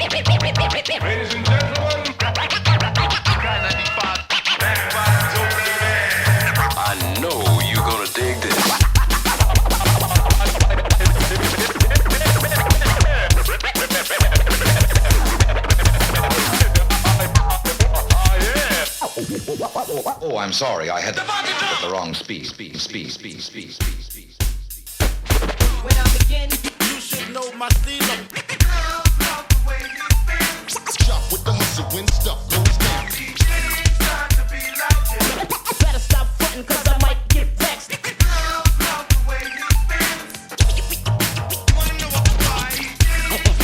Ladies and gentlemen, I know you're gonna dig this. Oh, I'm sorry. I had the wrong speed. When I begin, you should know my stilo. Chop with the hustle when stuff goes down. Better stop frontin' cause I might get vexed.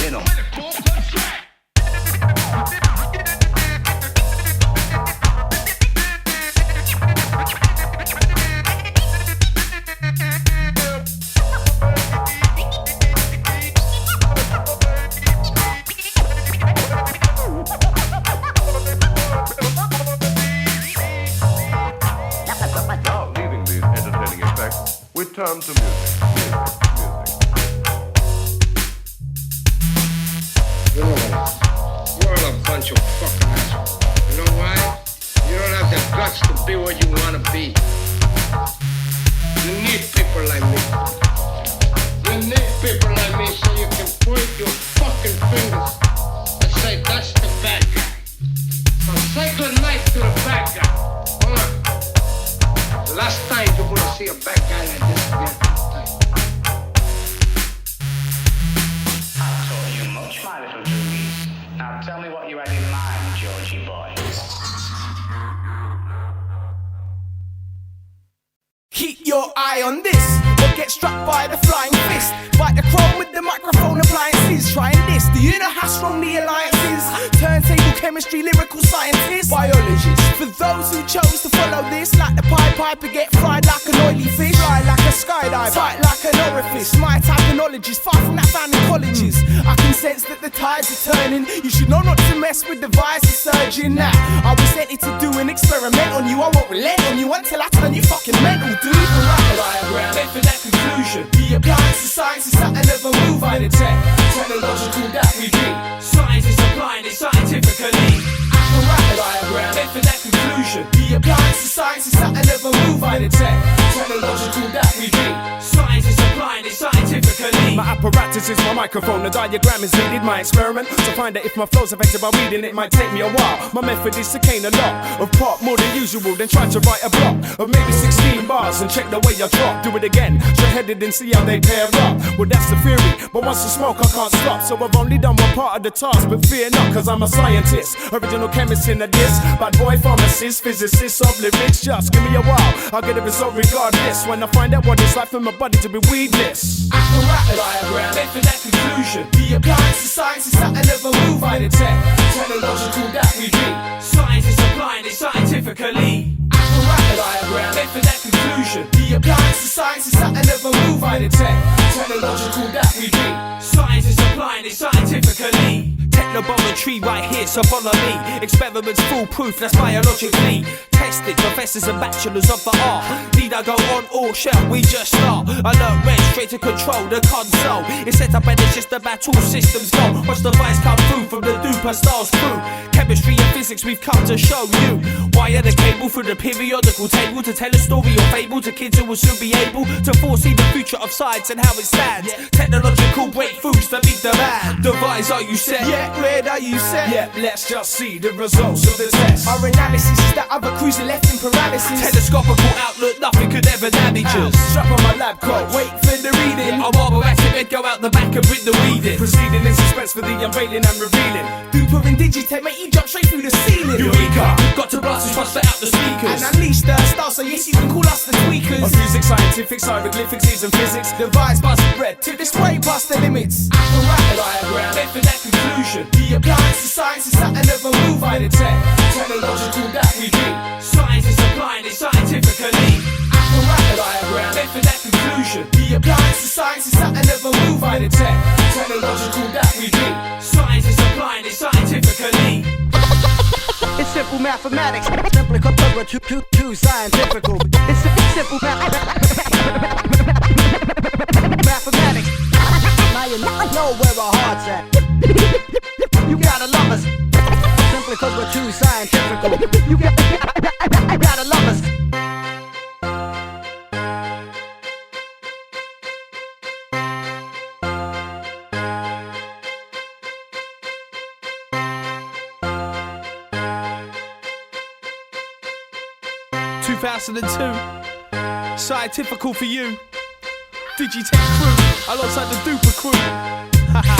You know. now leaving these entertaining effects, we turn to music. You know what? You're all a bunch of fucking assholes. You know why? You don't have the guts to be what you want to be. You need people like me. You need people like me so you can point your fucking fingers and say, that's the bad guy. So say goodnight to the bad guy. Hold on. The last time you're going to see a bad guy like this again. I taught you much, my little Doogies. Now tell me what you had in mind, Georgie boy. Keep your eye on this, or get struck by the flying fist. Fight the chrome with the microphone appliances. Trying this, do you know how strong the alliance is? Turntable chemistry, lyrical scientist, biologist. For those who chose to follow this, like the Pied Piper, get fried like an oily fish. Fly like a skydive, tight like an orifice. My typologist, far from that found in colleges. I can sense that the tides are turning. You should know not to mess with Devise and surging now. I was sent here to do an experiment on you. I won't relent on you until I turn you fucking mental, dude. Diagram, head for that conclusion. The appliance of science is something never move out of tech. Technological that we be. Science is applying it scientifically. Diagram, head for that conclusion. The appliance of science is something never move out of tech. Technological that we be. Science is applying it scientifically. My apparatus is my microphone, the diagram is needed. My experiment to find out if my flow's affected by reading it might take me a while. My method is to cane a lot of pop, more than usual, then try to write a block of maybe 16 bars and check the way I drop. Do it again, straight-headed and see how they pair up. Well, that's the theory, but once I smoke I can't stop. So I've only done one part of the task, but fear not, cause I'm a scientist. Original chemist in a diss, bad boy pharmacist, physicist of lyrics. Just give me a while, I'll get a result regardless. When I find out what it's like for my body to be weedless. Diagram, head for that conclusion. The appliance of science is something never move out of tech. Technological that we be. Science is applying it scientifically. Diagram, head for that conclusion. The appliance of science is something never move out of tech. Technological that we be. Science is applying it scientifically. Technobometry right here, so follow me. Experiments foolproof, that's biologically tested. Professors and bachelors of the art. Need I go on or shall we just start? Alert red, straight to control the console. It's set up and it's just about all systems go. Watch the vibes come through from the Duper Stars crew. Chemistry and physics we've come to show you. Wire the cable through the periodical table to tell a story or fable to kids who will soon be able to foresee the future of science and how it stands. Technological breakthroughs that meet the man. Devise, are you set? Yeah, Red, are you set? Yeah, let's just see the results of the test. Our analysis is that other cruiser left in paralysis. Telescopical outlook, nothing could ever damage us. Strap on my lab coat, wait for the reading. I'll barber at it, go out the back and bring the weeding. Proceeding in suspense for the unveiling and revealing. Woofer and Digitek make you jump straight through the ceiling. Eureka! Got to blast and thrust out the speakers. And unleash the stars, so yes you can call us the tweakers. Of music, scientific, hieroglyphics, and physics. Devise, bust bread to this way past the limits. Diagram, head for that conclusion. The appliance of science is something never move out of tech. Technological that we be. Science is applying it scientifically. Diagram, head for that conclusion. The appliance of science is something never move out of tech. Technological that we be. Science is applying it scientifically. It's simple mathematics, simply compared to scientifical. It's simple mathematics. Now you know where our heart's at. You too scientifical. You gotta love us. Scientifical for you. Digitek crew, alongside the Duper crew. Haha.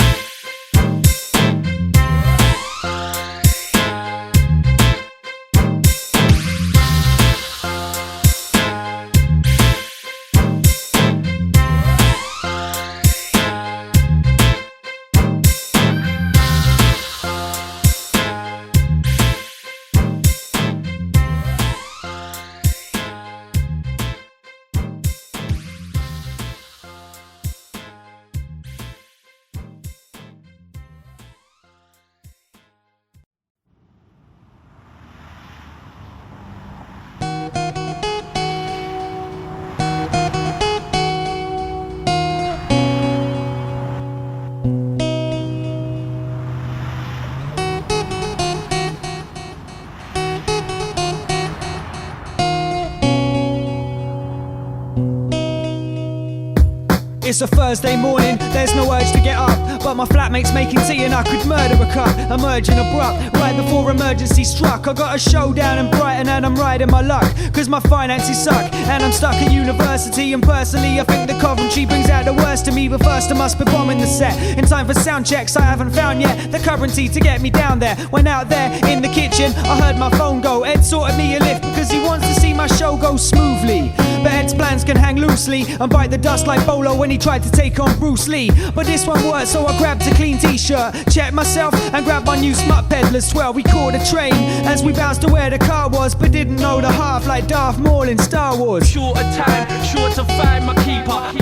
It's a Thursday morning, there's no urge to get up, but my flatmate's making tea and I could murder a cup. Emerging abrupt, right before emergency struck. I got a show down in Brighton and I'm riding my luck, cause my finances suck and I'm stuck at university. And personally I think the Coventry brings out the worst in me, but first I must be bombing the set in time for sound checks. I haven't found yet the currency to get me down there. When out there in the kitchen I heard my phone go. Ed sorted me a lift because he wants to see my show go smoothly, but Ed's plans can hang loosely and bite the dust like Bolo when he tried to take on Bruce Lee. But this one worked, so I grabbed a clean t-shirt, checked myself and grabbed my new smut peddler swell. We caught a train as we bounced to where the car was, but didn't know the half like Darth Maul in Star Wars. Short of time, sure to find my keeper. I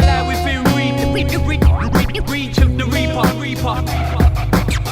lie within reach of the Reaper.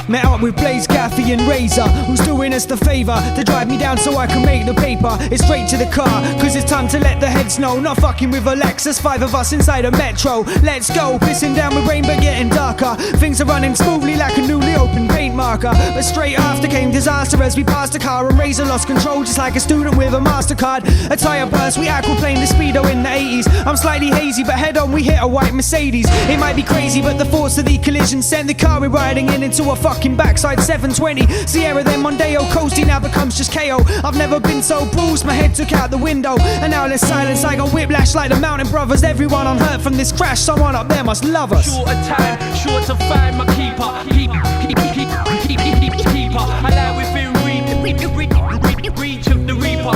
Met up with Blaze, Gaffy and Razor, who's doing us the favour to drive me down so I can make the paper. It's straight to the car, cause it's time to let the heads know. Not fucking with a Lexus, 5 of us inside a Metro. Let's go, pissing down with rain but getting darker. Things are running smoothly like a newly opened paint marker, but straight after came disaster as we passed a car and Razor lost control just like a student with a MasterCard. A tyre burst, we aquaplaned the Speedo in the 80s. I'm slightly hazy but head on we hit a white Mercedes. It might be crazy but the force of the collision sent the car we're riding in into a fucking backside 720 Sierra, then Mondeo. Coasting now becomes just KO. I've never been so bruised, my head took out the window, and now there's silence. I got whiplash like the Mountain Brothers. Everyone unhurt from this crash, someone up there must love us. Short of time, sure to find my keeper. I lie within reach of the Reaper.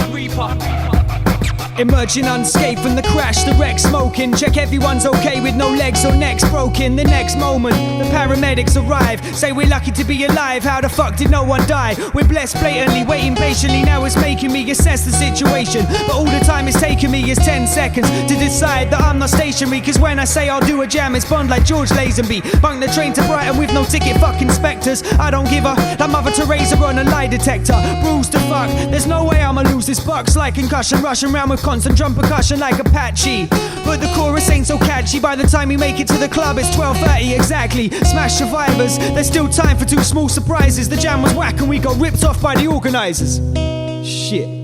Emerging unscathed from the crash, the wreck smoking. Check everyone's okay with no legs or necks broken. The next moment, the paramedics arrive. Say we're lucky to be alive, how the fuck did no one die? We're blessed blatantly, waiting patiently. Now it's making me assess the situation, but all the time it's taking me is 10 seconds to decide that I'm not stationary. Cause when I say I'll do a jam, it's Bond like George Lazenby. Bunk the train to Brighton with no ticket, fucking spectres. I don't give a that Mother Teresa on a lie detector. Bruised to fuck, there's no way I'ma lose this bucks like concussion. Rushing round with constant drum percussion like Apache, but the chorus ain't so catchy. By the time we make it to the club it's 12:30 exactly. Smash survivors, there's still time for 2 small surprises. The jam was whack and we got ripped off by the organisers. Shit.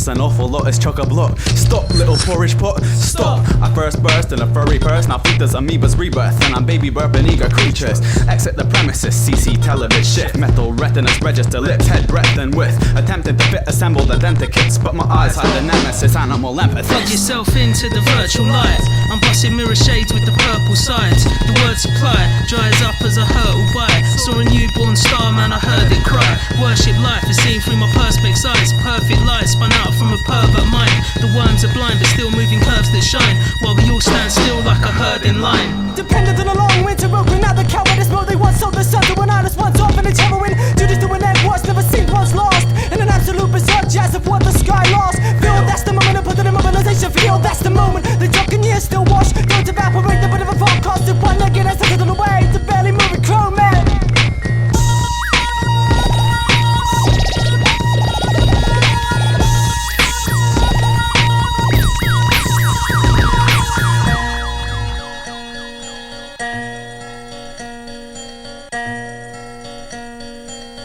An awful lot is chock-a-block. Stop, little porridge pot, stop. I first burst in a furry burst. Now think there's amoeba's rebirth, and I'm baby burping eager creatures. Exit the premises, CC television shift. Metal retinas register lips, head breadth and width. Attempted to fit assembled identikits, but my eyes hide the nemesis, animal empathy. Plug yourself into the virtual light. I'm busting mirror shades with the purple sides. The word supply dries up as a hurtle bite. Saw a newborn star, man, I heard it cry. Worship life is seen through my perspex addict's eyes. Perfect lies spun out from a pervert mind. The worms are blind but still moving curves that shine, while we all stand still like a herd in line. Dependent on a long winter road, we're not the cowardice mode. They once sold the sun to an artist, once off and it's heroin. Do this to an end, watch, never seen once lost. In an absolute bizarre jazz of what the sky lost. Feel that's the moment, I put it in mobilization. Feel that's the moment, the drunken years still wash. Don't evaporate, the bit of a forecast. One legged and second on the way to barely moving chrome man.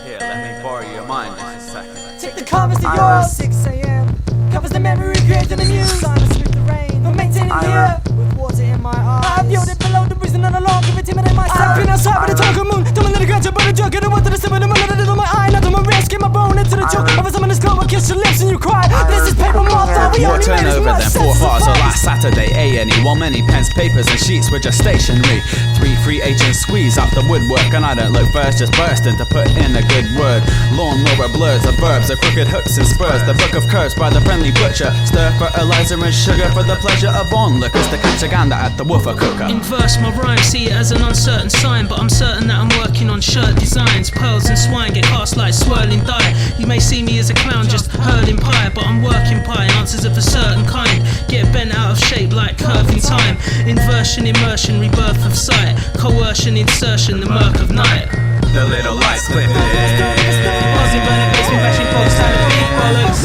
Here, let me borrow your mind just a second. Take the covers to yours. 6 a.m. Covers the memory created in you. Silence with the rain. But maintaining here with water in my eyes. I viewed it below the reason and along. Give it timid in myself. I've been outside with a talking moon. Don't let it go to but a joke. I don't want to the middle of my eye. Not on my wrist. Get my bone into the joke. Of a summoner's glow. I kiss your lips and you cry. This is paper moth. We More only made as turnover much than sense 4 as bars the or price. last Saturday A&E. While many pens, papers and sheets were just stationary. 3 free agents squeeze out the woodwork, and I don't look first, just bursting to put in a good word. Lawnmower blurs of verbs, the crooked hooks and spurs. The book of curves by the friendly butcher. Stir fertilizer and sugar for the pleasure of onlookers to catch a gander at the Woofer cooker. In verse, my rhyme, see it as an uncertain sign, but I'm certain that I'm working on shirt designs. Pearls and swine get cast like swirling dye. You may see me as a clown just hurling pie, but I'm working pie, answers of a certain kind. Get bent out of shape like curving time. Inversion, immersion, rebirth of sight. Coercion, insertion, the murk of night. The little lights clip it. Buzzing, burning, bass, me bashing, folks, time to beat bollocks.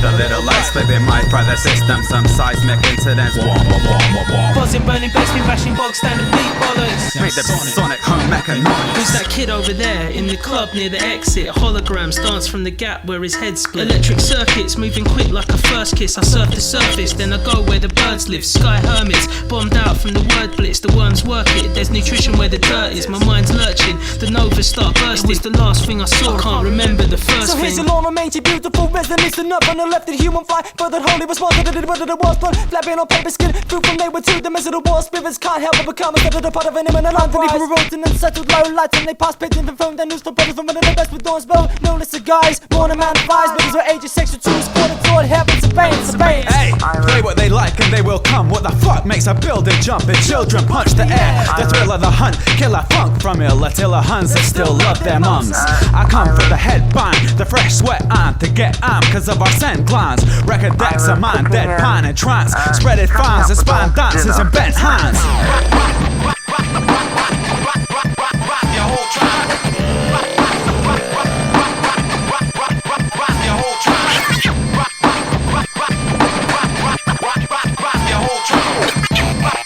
The little lights flipping my private system. Some seismic incidents. Buzzing, burning, bass, me bashing, bog standard beat bollocks. Make the sonic home mechanics. Who's that kid over there in the club near the exit? Holograms dance from the gap where his head split. Electric circuits moving quick like a first kiss. I surf the surface, then I go where the birds live. Sky hermits, bombed out from the word blitz. The worms work it, there's nutrition where the dirt is. My mind's lurching, the novas start bursting. It was the last thing I saw, can't remember the first So here's thing. your lawn remains your beautiful resonance. And up on the left, the human fly. Further holy response to the word of the walls. Blood flapping on paper skin. Through from there with 2 dimensional war spirits. Can't help but become a step of the part of an imminent line. For people wrote and unsettled low lights. And they pass painting from phone. Then news to brothers from one of the best with Dawn's bow. No list of guys, born a man flies. But these were ages, sexual truths. Born toward heaven's a pain, it's a pain. Hey, play what they like and they will come. What the fuck makes a building jump and children punch the air? The thrill of the hunt, killer funk from Ill-Attila Huns that still love their mums. I come for the headband, the fresh sweat on to get on cause of our scent glands. Record decks of mine, dead pine and trance. Spreaded fines and spine dances and bent hands. Your whole tribe. Your whole tribe. Your whole tribe. Your whole tribe. Your whole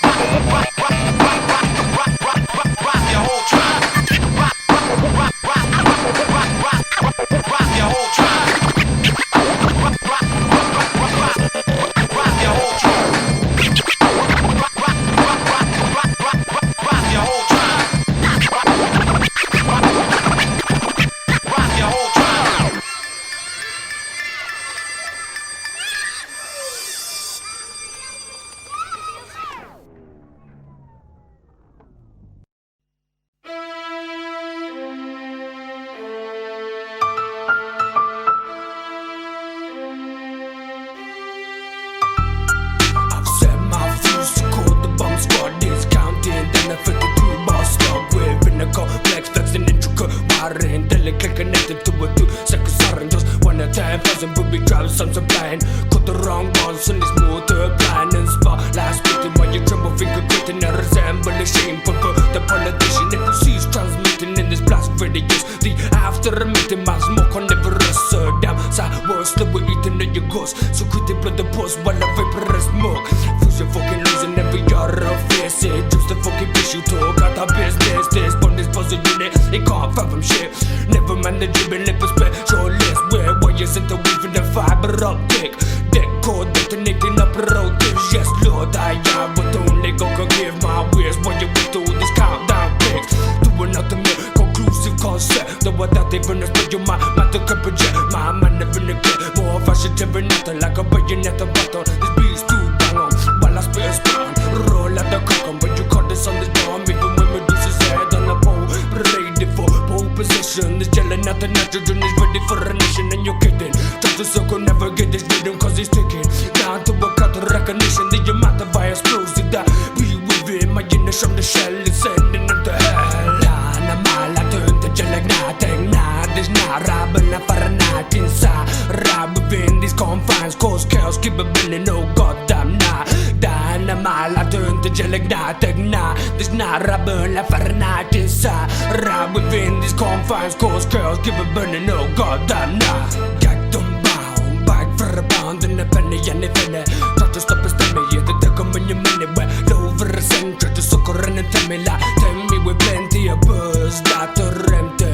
connected to a 2 second siren. Just one at a time, buzzing booby traps, I'm supplying. Cut the wrong ones and it's motor blind and spotlight splitting while you tremble, finger quitting. I resemble a shameful the politician. If you cease transmitting in this blast radius, the after emitting my smoke on never rest. Down side worse than we're eating at your ghost. So quit the blood the pulse while I vaporous smoke. Fuse your fucking losing every other face. It just the fucking issue talk out of business. This on this puzzle unit, it can't fathom shit. Never mind the dribbling lip specialist. Where warriors into weaving the fiber optic. Deck code detonating up routers. Yes, Lord, I am what only God can give my ways. While you went through this countdown pics. Doing nothing more conclusive concept. The what that even is but you my matter can project. My man never neglect. More fashion every nothing like a bayonet of button. This beat's too bang on. While I spit a spawn. Roll at the cock on. But you caught this on this bomb. Even when Medusa's head on the pole. Paraded for the nitrogen is ready for a nation, and you're kidding. Touch the circle, never get this rhythm, cause it's ticking. Down to a cut of recognition, the amount of explosive that be within my inner from the shell is sending them to hell. Na mala turn to jelly, nothing, nah, this not rabble, not for a night inside. Rab within these confines, cause chaos, keep a billion, no goddamn nah. Na mala turn to jelly, nothing, nah, this not rabble, not for a night inside. Rab within these confines, cause chaos, keep a billion, no goddamn nah. Get them bound, back for a pound and a penny and a penny. Try to stop us, tell me, yeah, they take them in your money, where low over a cent, try to sucker and tell me like, tell me with plenty of buzz, that are empty.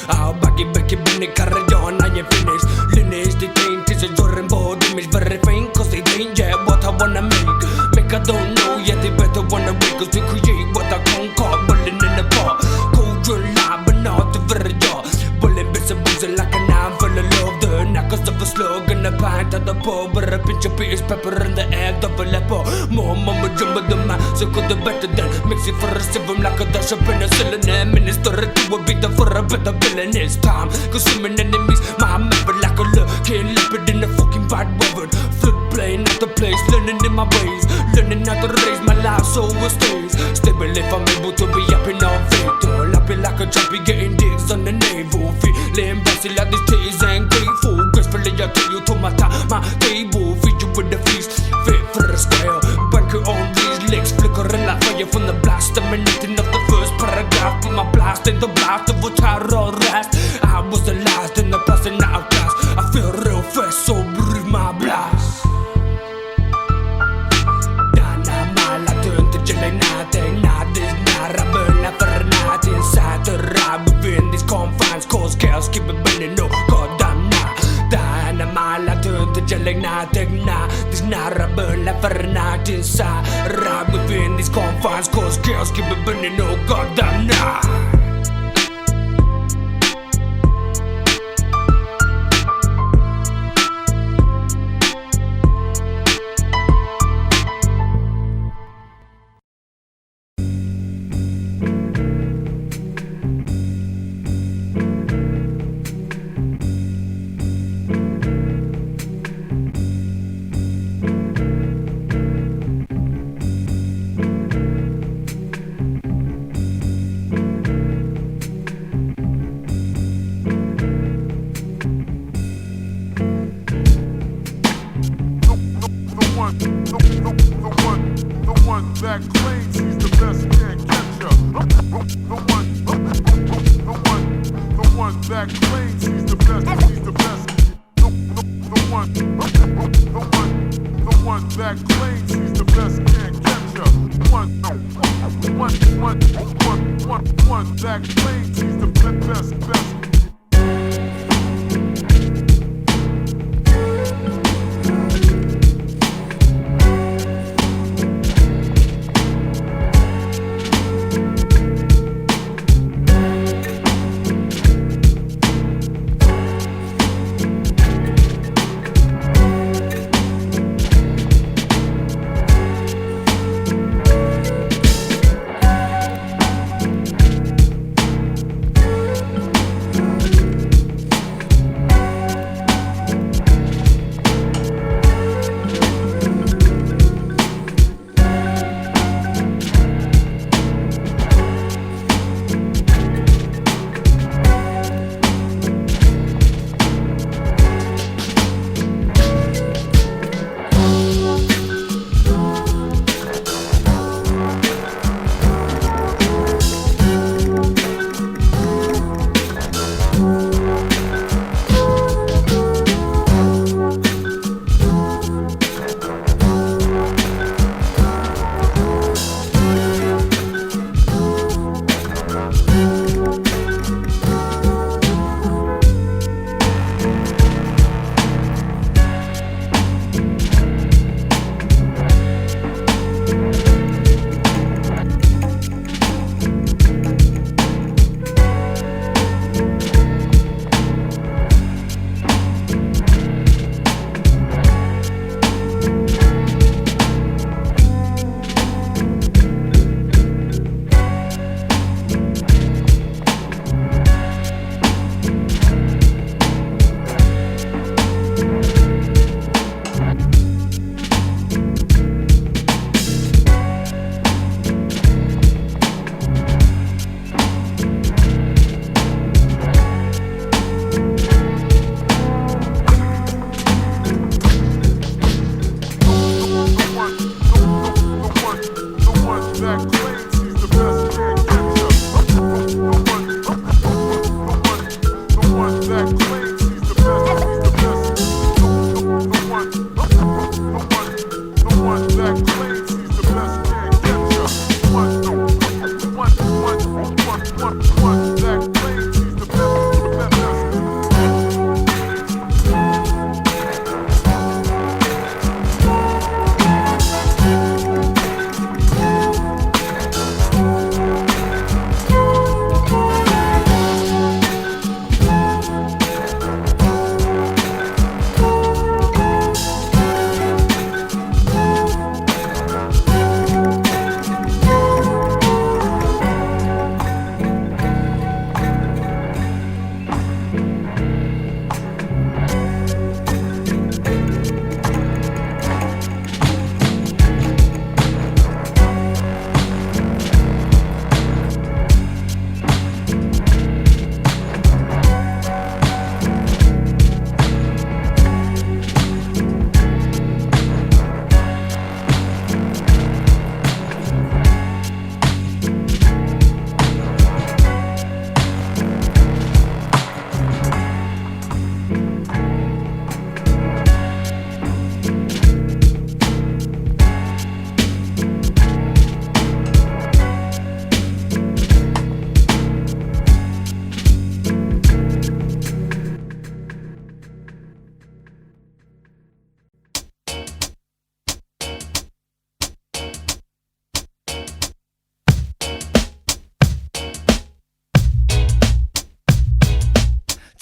I'll back it, Benny, carry on, I ain't finished. Lineage, the taint is a Jordan board, image very faint, cause they danger what I wanna make. Make I don't know yet, they better wanna wait, cause we create what I conquer, bullying in the pot. Cold drill line, but not the very jaw. Bullet bits of booze like a knife full of love. The knuckles of a slug and a pint at the pub, but a pinch of Peter's pepper in the air, double leper. More mama jumbo the man, so good the better than mix it for a civil like a dash of penicillin. Minister to a bit for a better villain. It's time, consuming enemies. My member like a look, can't lip it in the fucking bad weather. Flip playing at the place, learning in my ways, learning how to raise my life so it stays stable if I'm able to be up in all fatal. Up it like a jumpy, getting digs on the navel. Feeling bossy like these titties ain't grateful. Gracefully I take you to my table. Feed you with the feast, fit for a scale. Bank it on these legs, flickering like fire from the blast. Emanating of the first paragraph. Put my blast in the blast of a terror rest. I was the last in the past and now outcast. I feel real fresh, so breathe my blast. Like nothing, not this, not a burn, not for a night inside the ride within these confines, cause chaos, keep it burning, no goddamn nah. Dying a mile, I turn to jelly, nothing, nah. This not a burn, not for a night inside, ride within these confines, cause chaos, keep it burning, no goddamn nah.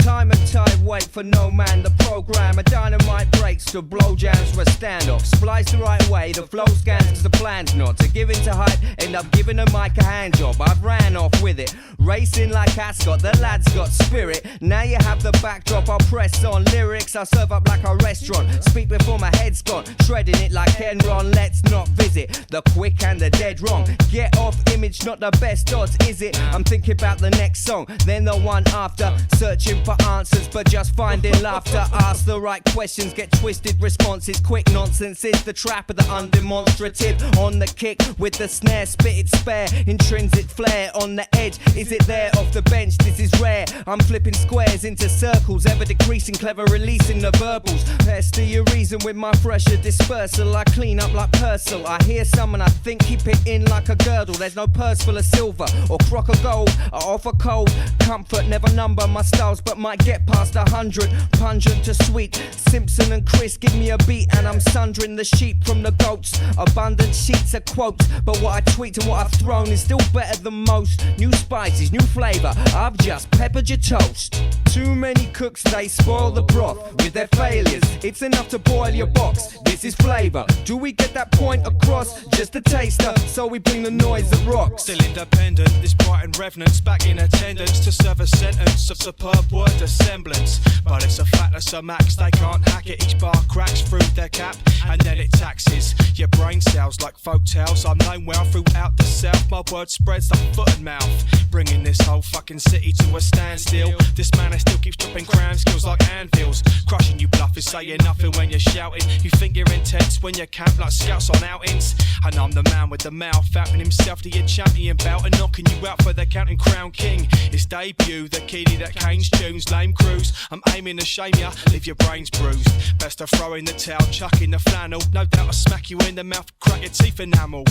Time and tide wait for no man. The program, a dynamite breaks to blow jams for a standoff. Splice the right way, the flow scans cause the plan's not to give in to hype, end up giving a mic a hand job. I've ran off with it, racing like Ascot, the lad's got spirit. Now you have the backdrop, I'll press on lyrics, I'll serve up like a restaurant. Speak before my head's gone, shredding it like Enron. Let's not visit the quick and the dead wrong. Get off image, not the best odds, is it? I'm thinking about the next song, then the one after. Searching for answers, but just finding laughter. Ask the right questions, get twisted responses. Quick nonsense is the trap of the undemonstrative. On the kick with the snare, spit it spare. Intrinsic flair on the edge, is it there? Off the bench, this is rare. I'm flipping squares into circles, ever decreasing, clever releasing the verbals. Pester your reason with my fresher dispersal. I clean up like Purcell. I hear someone I think, keep it in like a girdle. There's no purse full of silver or crock of gold. I offer cold comfort, never number my styles, but might get past 100. Pungent to sweet, Simpson and Chris give me a beat and I'm sundering the sheep from the goats. Abundant sheets of quotes, but what I tweet and what I've thrown is still better than most. New spices, new flavour, I've just peppered your toast. Too many cooks, they spoil the broth with their failures. It's enough to boil your box, this is flavour. Do we get that point across? Just a taster, so we bring the noise that rocks. Still independent, this Brighton revenant's back in attendance to serve a sentence of superb word semblance. But it's a fact that some acts, they can't hack it. Each bar cracks through their cap and then it taxes your brain cells like folk tales. I'm known well throughout the south, my word spreads like foot and mouth, bringing this whole fucking city to a standstill. This man still keeps dropping crown skills like anvils, crushing you bluff is saying nothing when you're shouting. You think you're intense when you camp like scouts on outings, and I'm the man with the mouth outing himself to your champion bout and knocking you out for the counting crown king. His debut, the kiddie that canes tunes, lame crews. I'm aiming to shame ya, leave your brains bruised. Best to throw in the towel, chuck in the flannel. No doubt I'll smack you in the mouth, crack your teeth enamel.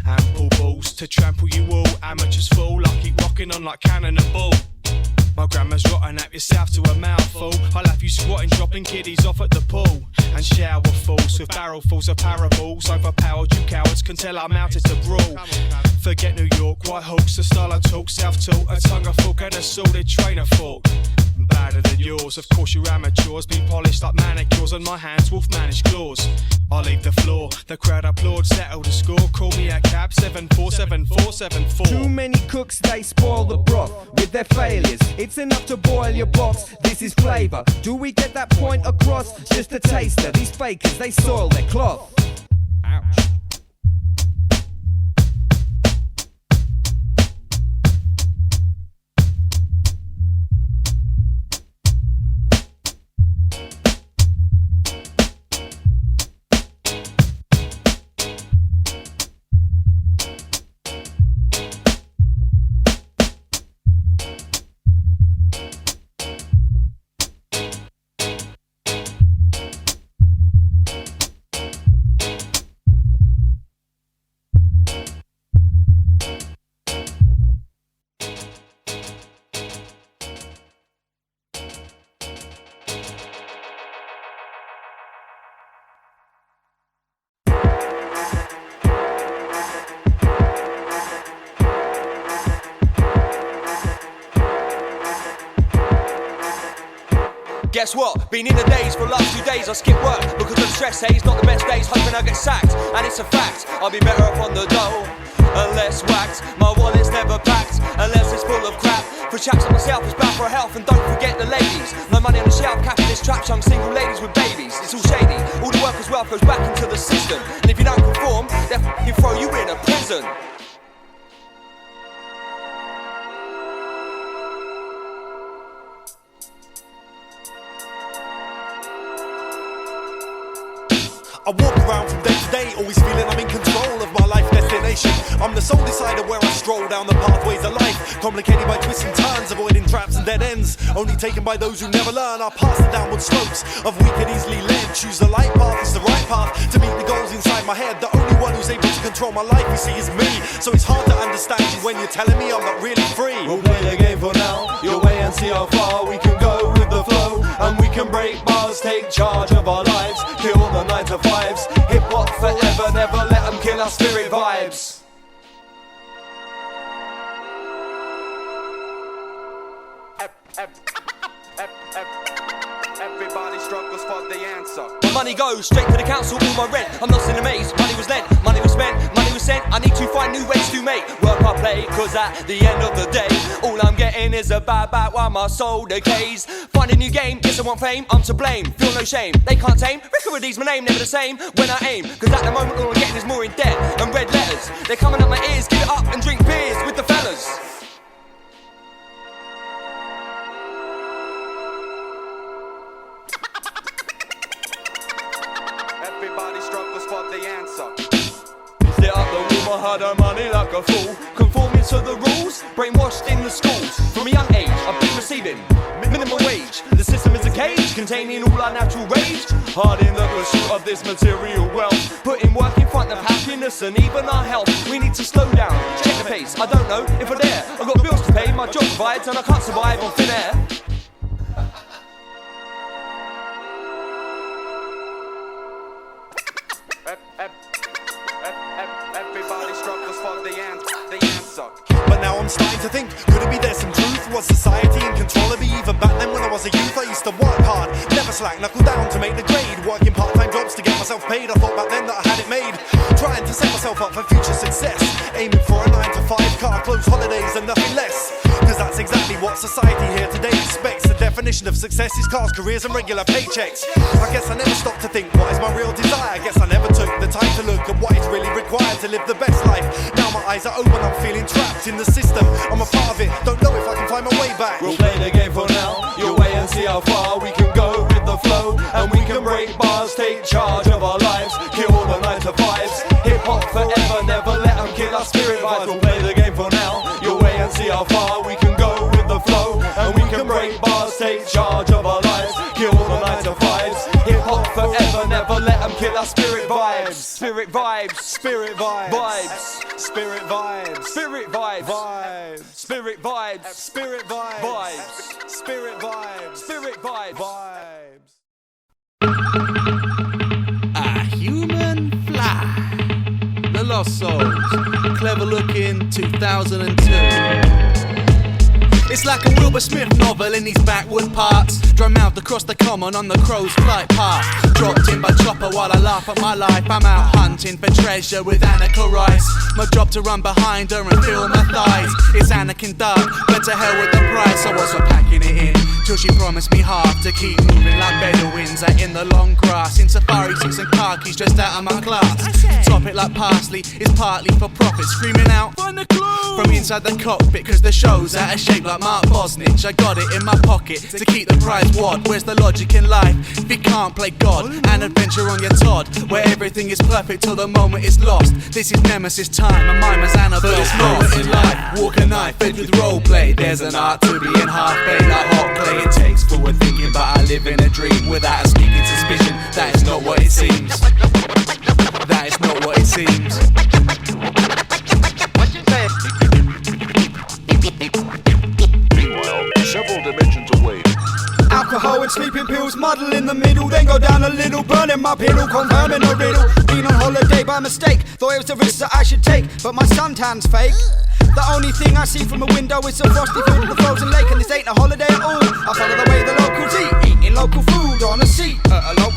Ample balls to trample you all, amateurs fall. I keep rocking on like cannon and ball. My grandma's rotten at yourself to a mouthful. I'll have you squatting, dropping kiddies off at the pool. And shower falls with barrelfuls of parables. Overpowered, you cowards can tell I'm mounted to brawl. Forget New York, White Hawks, the style I talk. Self-taught, a tongue, a fork and a sordid train of thought. Badder than yours, of course you're amateurs. Been polished like manicures on my hands, wolf-managed claws. I leave the floor, the crowd applaud, settle the score. Call me a cab, 747474. Too many cooks, they spoil the broth with their failures. It's enough to boil your box, this is flavour. Do we get that point across? Just a taster, these fakers, they soil their cloth. Ouch. Guess what? Been in the days for the last 2 days. I skip work because of the stress days, not the best days. Hoping I get sacked, and it's a fact. I'll be better off on the dole and less whacked. My wallet's never packed unless it's full of crap. For chaps like myself, it's bad for health, and don't forget the ladies. No money on the shelf, capitalist traps, young single ladies with babies. It's all shady. All the workers' wealth goes back into the system, and if you don't conform, they'll f***ing throw you in a prison. I walk around from day to day, always feeling I'm in control of my life destination. I'm the sole decider where I stroll down the pathways of life, complicated by twists and turns, avoiding traps and dead ends, only taken by those who never learn. I pass the downward slopes of weak and easily led. Choose the light path, it's the right path to meet the goals inside my head. The only one who's able to control my life, you see, is me. So it's hard to understand you when you're telling me I'm not really free. We'll play the game for now, your way, and see how far we can go with the flow. And we can break bars, take charge of our lives, kill the 9 to 5s. Hip hop forever, never let them kill our spirit vibes. Everybody struggles for the answer. My money goes straight to the council, all my rent. I'm lost in a maze. Money was lent, money was spent, money was sent. I need to find new ways to make work I play, cause at the end of the day, all I'm getting is a bad back while my soul decays. Find a new game, yes I want fame, I'm to blame. Feel no shame, they can't tame. Rickerity's my name, never the same when I aim. Cause at the moment all I'm getting is more in debt and red letters. They're coming up my ears, give it up and drink beers with the fellas. Everybody struggles for the answer. Sit up the womb, I had her money like a fool, conforming to the rules, brainwashed in the schools. From a young age, I've been receiving minimum wage. The system is a cage containing all our natural rage. Hard in the pursuit of this material wealth, putting work in front of happiness and even our health. We need to slow down, check the pace. I don't know if I dare. I've got bills to pay, my job provides, and I can't survive on thin air. Everybody struggles for the answer. But now I'm starting to think, could it be there's some truth? Was society in control of me? Even back then when I was a youth, I used to work hard, never slack, knuckle down to make the grade. Working part-time jobs to get myself paid. I thought back then that I had it made, trying to set myself up for future success, aiming for a 9 to 5 car, close holidays and nothing less. Cause that's exactly what society here today expects. The definition of success is cars, careers and regular paychecks. I guess I never stopped to think, what is my real desire? I guess I never took the time to look at what is really required to live the best life. Now my eyes are open, I'm feeling trapped in the system. I'm a part of it, don't know if I can find my way back. We'll play the game for now, your way, and see how far we can go with the flow. And we can break bars, take charge of our lives, kill the 9 to 5s. Hip hop forever, never let them kill our spirit vibes. We'll play the game for now, your way, and see how far we can go with the flow. And we can break bars, take charge of our lives, kill the 9 to 5s. Hip hop forever, never let them kill our spirit vibes. Spirit vibes, spirit vibes, vibes, spirit vibes, spirit vibes, vibes, spirit vibes, spirit vibes, vibes, spirit vibes, spirit vibes, vibes. A human fly. The Lost Souls. Clever looking 2002. It's like a Wilbur Smith novel in these backward parts. Drum mouthed across the common on the crow's flight path. Dropped in by chopper while I laugh at my life. I'm out hunting for treasure with Annika Rice. My job to run behind her and feel my thighs. It's Anakin Dark, but to hell with the price. I was for packing it in till she promised me half to keep moving like Bedouins out in the long grass. In safari suits and khakis dressed out of my class. Top it like parsley, it's partly for profit. Screaming out, find the clue! From inside the cockpit, cause the show's out of shape like Mark Bosnich. I got it in my pocket to keep the prize wad. Where's the logic in life if you can't play God? An adventure on your Todd, where everything is perfect till the moment is lost. This is Nemesis time, and mine was Annabelle's moment in life. Walk a night fed with roleplay. There's an art to being half-baked like hot clay. It takes forward thinking, but I live in a dream without a sneaking suspicion. That is not what it seems. That is not what it seems. Meanwhile, several dimensions away. Alcohol and sleeping pills, muddle in the middle, then go down a little, burning my piddle, confirming the riddle. Been on holiday by mistake, thought it was a risk that I should take, but my suntan's fake. The only thing I see from a window is a frosty field with a frozen lake, and this ain't a holiday at all. I follow the way the locals eat, eating local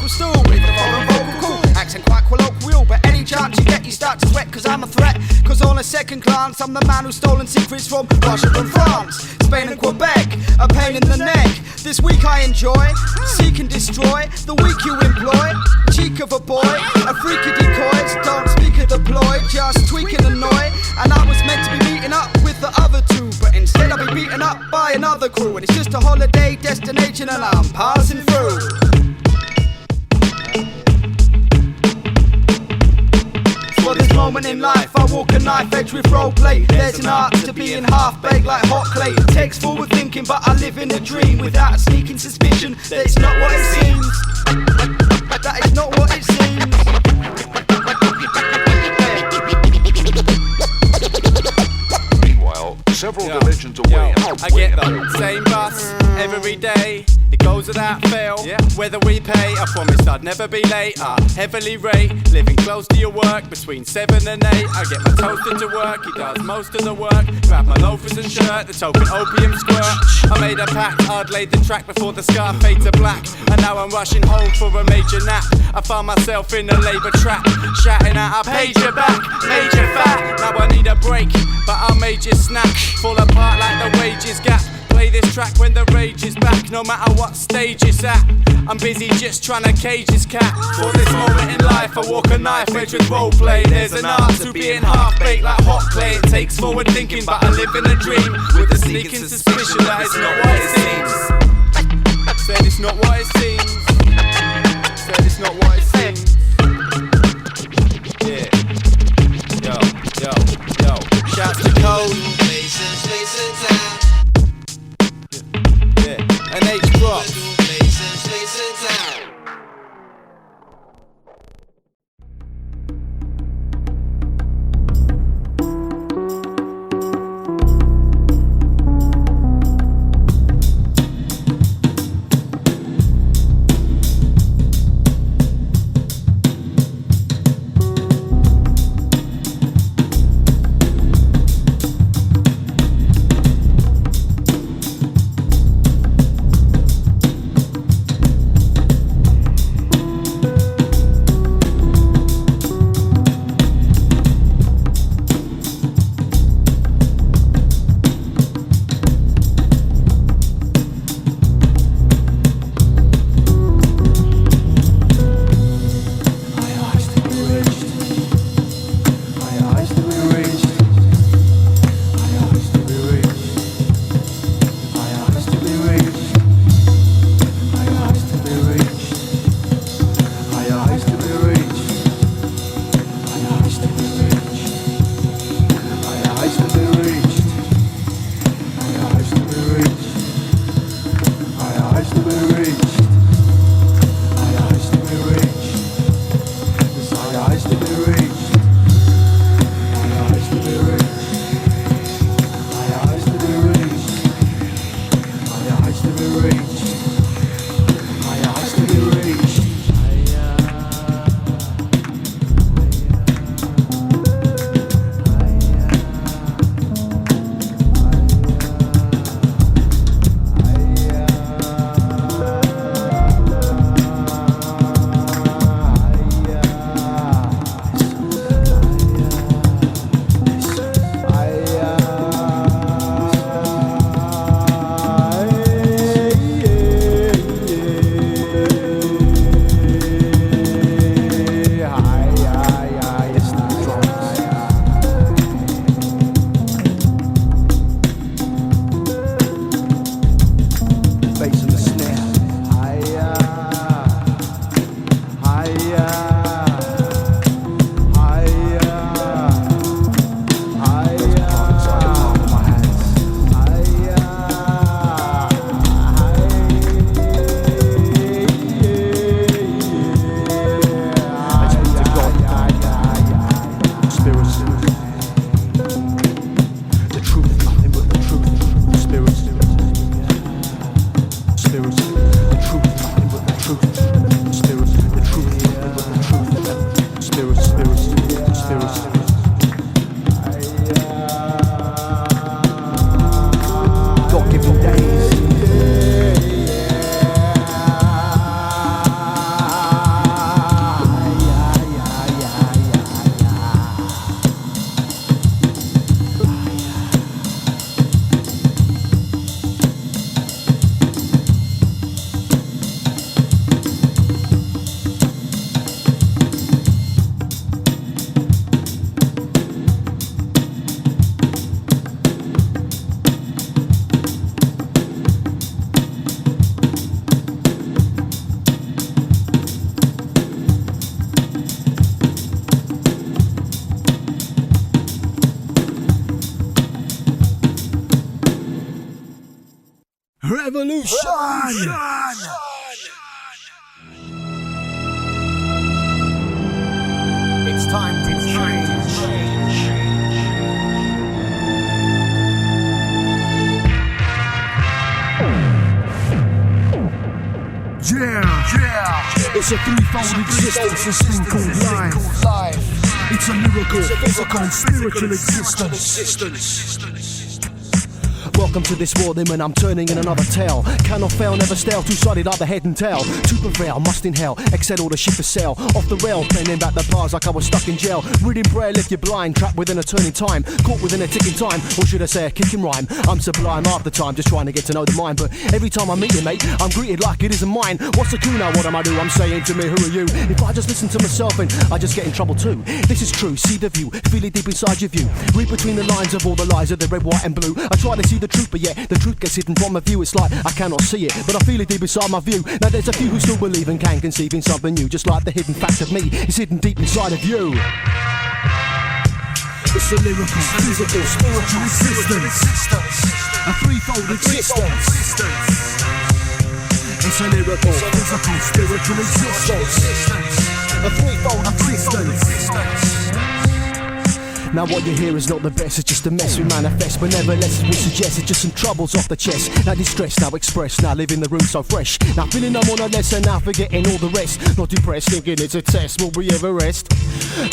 vocal stool with a foreign vocal cool. Accent quite colloquial, but any chance you get, you start to sweat, cause I'm a threat. Cause on a second glance, I'm the man who's stolen secrets from Russia and France, Spain and Quebec, a pain in the neck. This week I enjoy, seek and destroy the weak you employ. Cheek of a boy, a freak of decoys, don't speak of the ploy, just tweak and annoy. And I was meant to be meeting up with the other two, but instead I'll be beaten up by another crew. And it's just a holiday destination and I'm passing through. For this moment in life, I walk a knife edge with roleplay. There's an art to being half-baked like hot clay. It takes forward thinking, but I live in a dream without a sneaking suspicion that it's not what it seems. That is not what it seems. Meanwhile, several dimensions away. I get the same bus every day. It goes without fail, whether we pay. I promised I'd never be late. Heavily rate, living close to your work between 7 and 8. I get my toaster to work, he does most of the work. Grab my loafers and shirt, the token opium squirt. I made a pact, I'd laid the track before the sky fades to black. And now I'm rushing home for a major nap. I found myself in a labour trap, shouting out, I paid you back, made you fat. Now I need a break, but I made you snap. Fall apart like the wages gap. Play this track when the rage is back, no matter what stage it's at. I'm busy just trying to cage this cat. For this moment in life, I walk a knife edge with roleplay. There's an art to being half-baked like hot clay. It takes forward thinking, but I live in a dream with a sneaking suspicion that it's not what it seems. Said it's not what it seems. Said it's not what it seems. Yeah. Yo. Shouts to Code. An H drop. Revolution! It's time to change. Yeah. It's a threefold existence, this thing called life. It's a lyrical, physical, and spiritual existence. Welcome to this war, then when I'm turning in another tale. Cannot fail, never stale, two-sided like the head and tail. To prevail, must inhale, excel all the shit for sale. Off the rail, playing back the bars like I was stuck in jail. Reading prayer, left you blind, trapped within a turning time. Caught within a ticking time, or should I say a kicking rhyme. I'm sublime half the time, just trying to get to know the mind. But every time I meet you, mate, I'm greeted like it isn't mine. What's the coup now, what am I do? I'm saying to me, who are you? If I just listen to myself and I just get in trouble too. This is true, see the view, feel it deep inside your view. Read between the lines of all the lies of the red, white and blue. I try to see the truth, but yet the truth gets hidden from my view. It's like I cannot see it, but I feel it deep inside my view. Now there's a few who still believe and can conceive in something new, just like the hidden fact of me is hidden deep inside of you. It's a lyrical, physical, spiritual existence, a threefold existence. It's a lyrical, physical, spiritual existence, a threefold existence. Now what you hear is not the best, it's just a mess we manifest. But nevertheless, we suggest it's just some troubles off the chest. Now distress, now express, now live in the room so fresh. Now feeling I'm on a lesson, now forgetting all the rest. Not depressed, thinking it's a test, will we ever rest?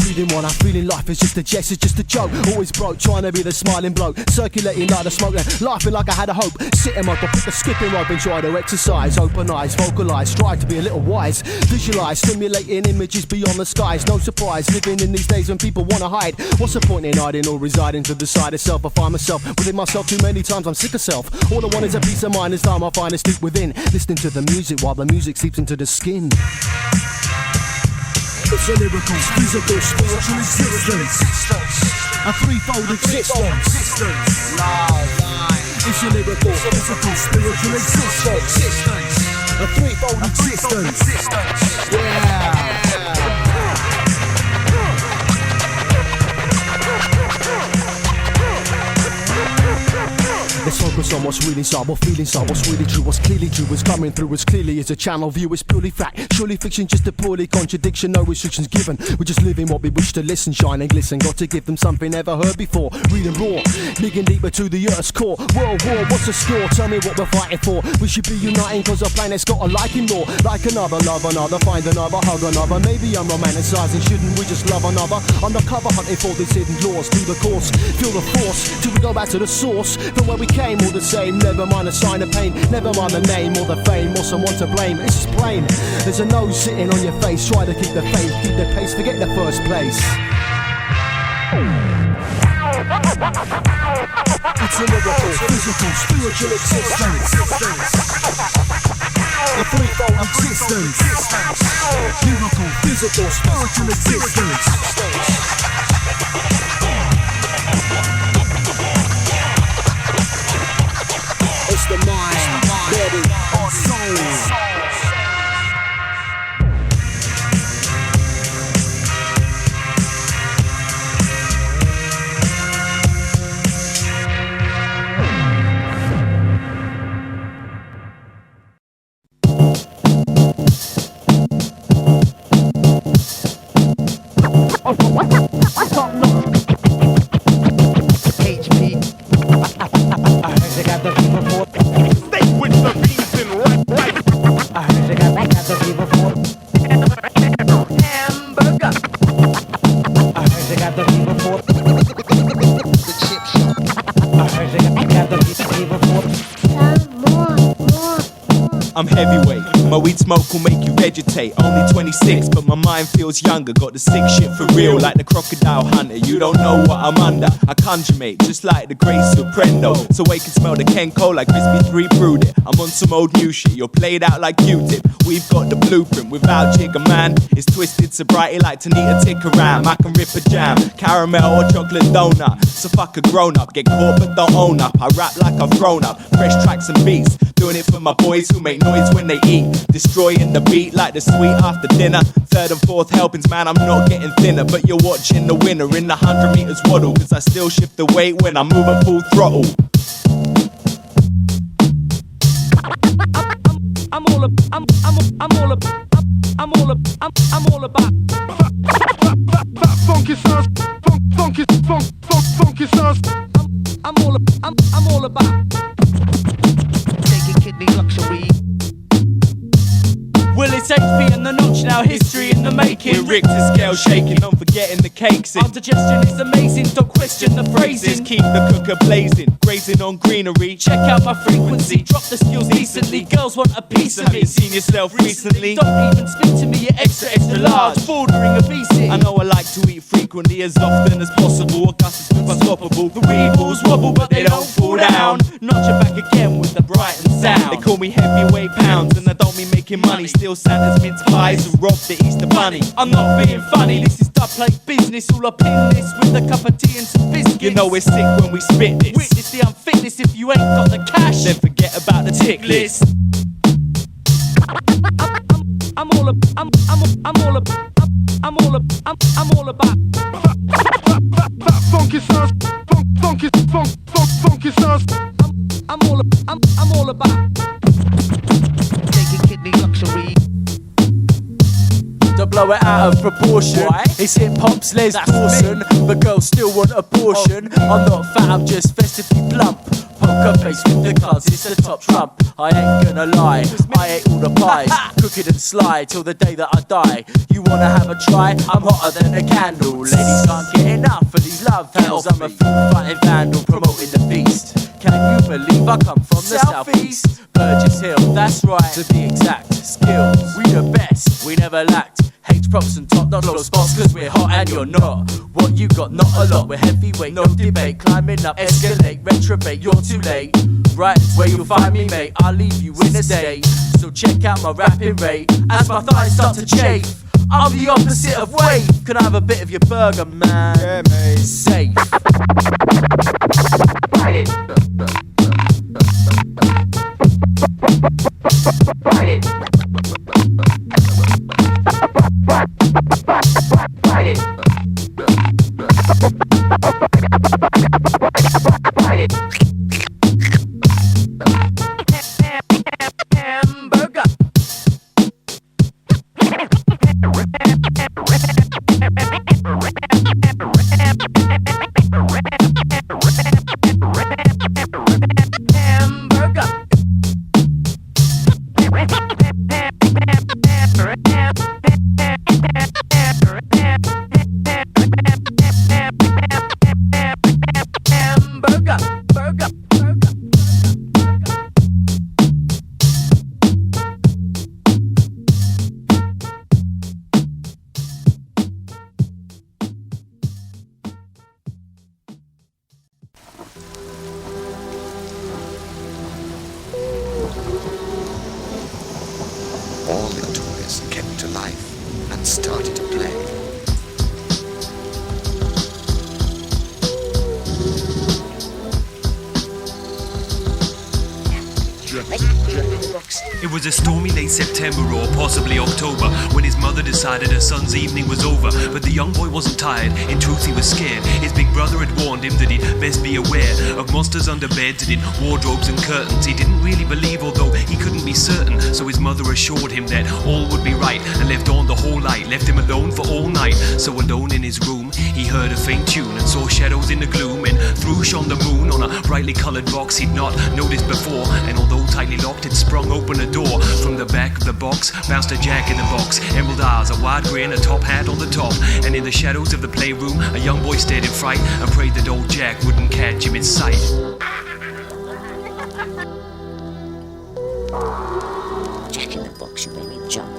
Feeling one, I'm feeling life is just a jest, it's just a joke. Always broke, trying to be the smiling bloke. Circulating like the smoke, laughing like I had a hope. Sitting up, put the skipping rope and try to exercise. Open eyes, vocalise, strive to be a little wise. Visualise, stimulating images beyond the skies. No surprise, living in these days when people wanna hide. What's the point in hiding or residing to the side of self? I find myself within myself too many times, I'm sick of self. All I want is a peace of mind, this time I find it deep within. Listening to the music while the music seeps into the skin. It's a lyrical, physical, spiritual existence, a threefold existence. It's a lyrical, physical, spiritual existence, a threefold existence. Yeah. Let's focus on what's really inside, what feeling inside, what's really true, what's clearly true, what's coming through as clearly as a channel view. It's purely fact, surely fiction, just a poorly contradiction, no restrictions given. We're just living what we wish to listen, shine and glisten. Got to give them something never heard before. Reading raw, digging deeper to the earth's core. World war, what's the score? Tell me what we're fighting for. We should be uniting cause our planet's got a liking more. Like another, love another, find another, hug another. Maybe I'm romanticising, shouldn't we just love another? Undercover hunting for these hidden laws, through the course, feel the force, till we go back to the source. From where we came, all the same. Never mind the sign of pain, never mind the name or the fame or someone to blame. It's just plain, there's a nose sitting on your face. Try to keep the faith, keep the pace, forget the first place. It's a lyrical, physical, spiritual existence, a threefold existence. Lyrical, physical, spiritual existence. It's the mind, body, and soul. I'm heavyweight, my weed smoke will make you vegetate. Only 26, but my mind feels younger. Got the sick shit for real, like the crocodile hunter. You don't know what I'm under, I conjure mate, just like the great Suprendo. So wake and smell the Kenko like Crispy 3 brewed it. I'm on some old new shit, you're played out like Q-tip. We've got the blueprint without jigger man. It's twisted sobriety like Tanita tick around. I can rip a jam, caramel or chocolate donut. So fuck a grown up, get caught but don't own up. I rap like I've grown up, fresh tracks and beats. Doing it for my boys who make noise when they eat. Destroying the beat like the sweet after dinner. Third and fourth helpings, man, I'm not getting thinner. But you're watching the winner in the 100 meters waddle. Cause I still shift the weight when I move at full throttle. about funky sauce, funky sauce. I'm all about taking kidney luxury. Well, it's HP and the notch now, history in the making. We're rigged to scale shaking, not forgetting the cakes. Our digestion is amazing, don't question the phrasing. Keep the cooker blazing, grazing on greenery. Check out my frequency, drop the skills decently. Girls want a piece of me. Haven't seen yourself recently? Don't even speak to me, you're extra large, bordering obesity. I know I like to eat frequently, as often as possible. Augustus move unstoppable. The weevils wobble, but they don't fall down. Notch it back again with the Brighton sound. They call me heavyweight pounds, and I don't mean making money. Still Santa's mince pies and rob the Easter bunny. I'm not being funny, this is dub plate business. All up in this with a cup of tea and some biscuits. You know we're sick when we spit this. Witness the unfitness, if you ain't got the cash, then forget about the tick list. I'm all about funky sauce, funky sauce. I'm all about taking kidney luxury. To blow it out of proportion. Why? It's hip hop's Les Dawson, but girls still want a portion. I'm not fat, I'm just festively plump. Poker face with the cards, it's the top trump. I ain't gonna lie, I ate all the pies, crooked and sly till the day that I die. You wanna have a try? I'm hotter than a candle. Ladies can't get enough of these love handles. I'm a food-fighting vandal promoting the beast. Can you believe I come from the southeast? Burgess Hill, that's right, to be exact. Skills, we the best, we never lacked. H-props and top-notch low spots, cause we're hot and you're not. What you got? Not a lot, we're heavyweight, no debate. Climbing up, escalate, retrobate, you're too late. Brighton's where you'll find me, mate, I'll leave you in a state. So check out my rapping rate, as my thighs start to chafe. I'm the opposite of wave. Can I have a bit of your burger, man? Yeah, mate. Safe. All the toys came to life and started to play. It was a stormy late September or possibly October when his mother decided her son's evening was over. But the young boy wasn't tired, in truth he was scared. His big brother had warned him that he'd best be aware of monsters under beds and in wardrobes and curtains. He didn't really believe, although he couldn't be certain. So his mother assured him that all would be right and left on the whole light, left him alone for all night. So alone in his room, he heard a faint tune and saw shadows in the gloom. And through shone the moon on a brightly coloured box he'd not noticed before. And although tightly locked, it sprung open a door. From the back of the box bounced a jack in the box, emerald eyes, a wide grin, a top hat on the top. And in the shadows of the playroom, a young boy stared in fright and prayed that old Jack wouldn't catch him in sight. Jack in the box, you made me jump.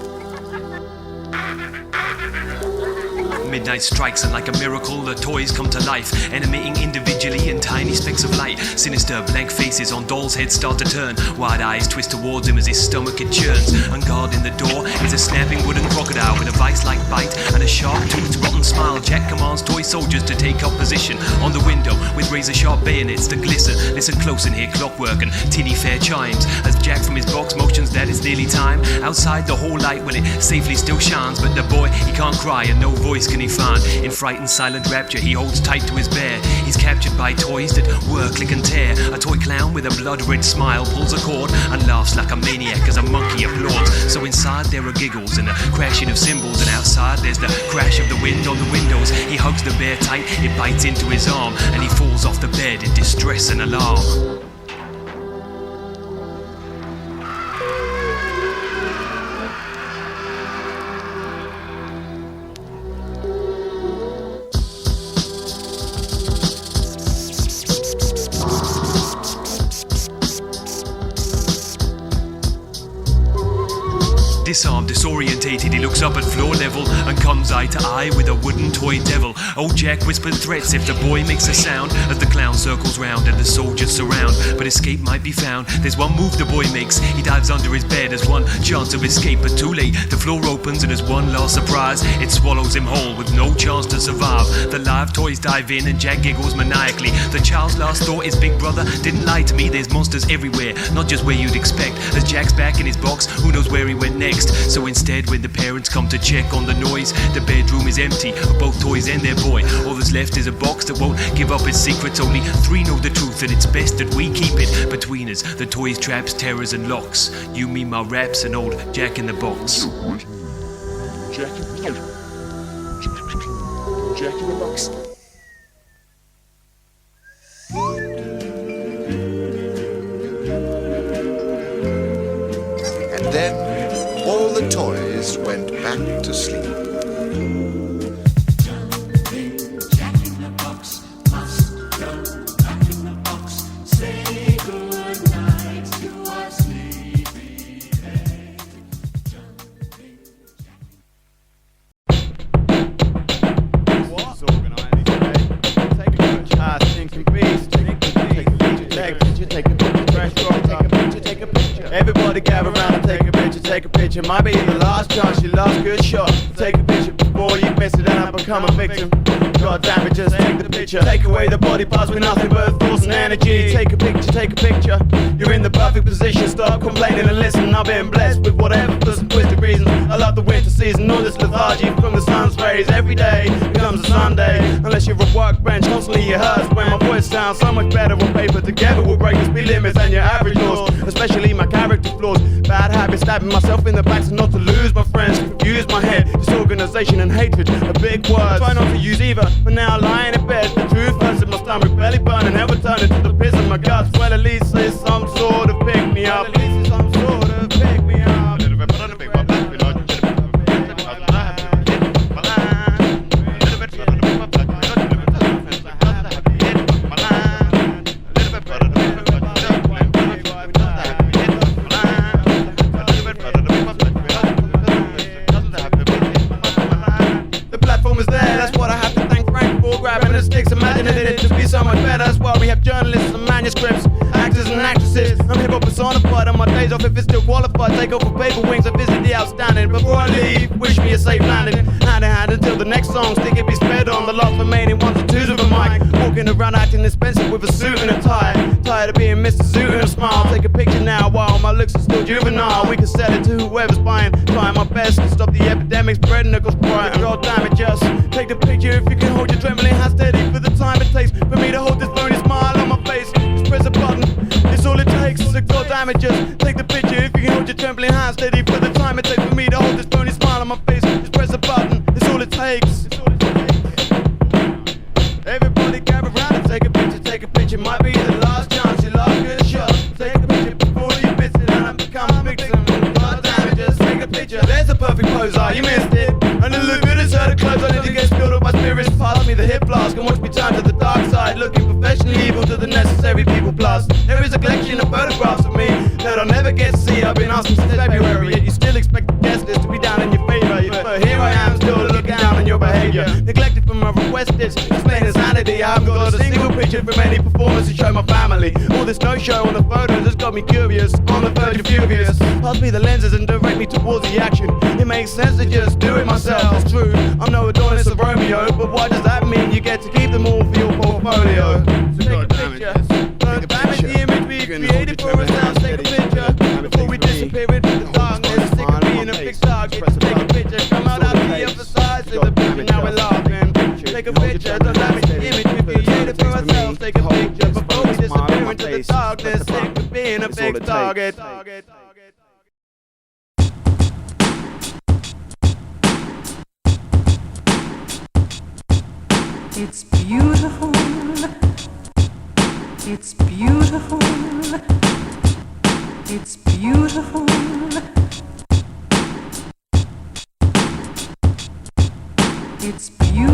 Midnight strikes and like a miracle the toys come to life, animating individually in tiny specks of light. Sinister blank faces on dolls' heads start to turn, wide eyes twist towards him as his stomach it churns. Unguarded in the door is a snapping wooden crocodile with a vice-like bite and a sharp-toothed rotten smile. Jack commands toy soldiers to take up position on the window with razor-sharp bayonets that glisten. Listen close and hear clockwork and tinny fair chimes as Jack from his box motions that it's nearly time. Outside the whole light, well, it safely still shines, but the boy, he can't cry and no voice can he find. In frightened silent rapture, he holds tight to his bear. He's captured by toys that whir, click and tear. A toy clown with a blood-red smile pulls a cord and laughs like a maniac as a monkey applauds. So inside there are giggles and a crashing of cymbals, and outside there's the crash of the wind on the windows. He hugs the bear tight, it bites into his arm, and he falls off the bed in distress and alarm. Disarmed, disorientated, he looks up at floor level and comes eye to eye with a wooden toy devil. Old Jack whispers threats if the boy makes a sound as the clown circles round and the soldiers surround. But escape might be found. There's one move the boy makes. He dives under his bed as one chance of escape, but too late. The floor opens and as one last surprise, it swallows him whole with no chance to survive. The live toys dive in and Jack giggles maniacally. The child's last thought is, big brother didn't lie to me. There's monsters everywhere, not just where you'd expect. As Jack's back in his box, who knows where he went next. So instead, when the parents come to check on the noise, the bedroom is empty of both toys and their boy. All that's left is a box that won't give up its secrets. Only 3 know the truth, and it's best that we keep it between us. The toys, traps, terrors and locks. You, me, my raps, and old Jack in the box. Jack in the box. And then all the toys went back to sleep. Jack in the box, must go back in the box. Say good night to our sleepy head. What's organised today? Take a picture, stinking beast. Take a picture, take a picture, fresh rock, take a picture, take a picture. Everybody gather round and take a picture, take a picture. Might be the last chance, your last good shot. Take a picture before you miss it and I become a victim. God damn it, just take the picture. Take away the body parts with nothing but thoughts and energy. Take a picture, take a picture. You're in the perfect position, stop complaining and listen. I've been blessed with whatever for some twisted reasons. I love the winter season, all this lethargy from the sun's rays. Every day becomes a Sunday, unless you're a workbench, constantly it hurts when my voice sounds so much better on paper. Together we'll break the speed limits and your average laws, especially my character flaws. Bad habits, stabbing myself in the back so not to lose my friends. Confuse my head, disorganization and hatred are big words. Try not to use either, but now lying in bed, the truth hurts in my stomach, belly burning, never turn into the piss in my guts. Well, at least it's some sort of pick me up. At least it's some sort of pick me up. Imagining it to be so much better. That's why we have journalists and manuscripts, actors and actresses. I'm hip-hop personified on my days off if it's still qualified. Take off with paper wings and visit the outstanding. Before I leave, wish me a safe landing. Hand in hand until the next song. Stick it be sped on. The last remaining ones or twos of a mic. Walking around acting expensive with a suit and a tie. Tired of being Mr. Suit and a smile. Take a picture now while my looks are still juvenile. We can sell it to whoever's buying. Trying my best to stop the epidemic spreading across Brighton. God damn it, just take the picture if you can hold your trembling hand steady for the time it takes for me to hold this phony smile on my face. Just press a button, it's all it takes. So God damn it, just take the picture if you can hold your trembling hand steady for the time it takes for me to hold this phony smile on my face. Just press a button, it's all it takes. Everybody gather round and take a picture, take a picture. Might be the last chance, your last good shot. Take a picture before you miss it and I become a victim. God damn it, just take a picture. There's a perfect pose, you missed it. And it look good as her to close. I need to get spilled up my spirits. Pass me the hip flask and watch me turn to the dark side. Looking professionally evil to the necessary people. Plus, there is a collection of photographs of me that I'll never get to see. I've been asking since February, yet you still expect the guest list to be down in your favor. But here I am still looking down on your behavior. Neglected from my request list, explain insanity. I haven't got a single picture from any performance to show my family. All this no-show on the photos has got me curious, on the verge of furious. Pass me the lenses and direct me towards the action. It makes sense to just do it myself. It's true, I'm no Adonis or Romeo, but what does that mean? You get to keep them all for your portfolio. So take a picture. God damn it, the image we created for us now. Take a picture. It's beautiful. It's beautiful. It's beautiful. It's beautiful.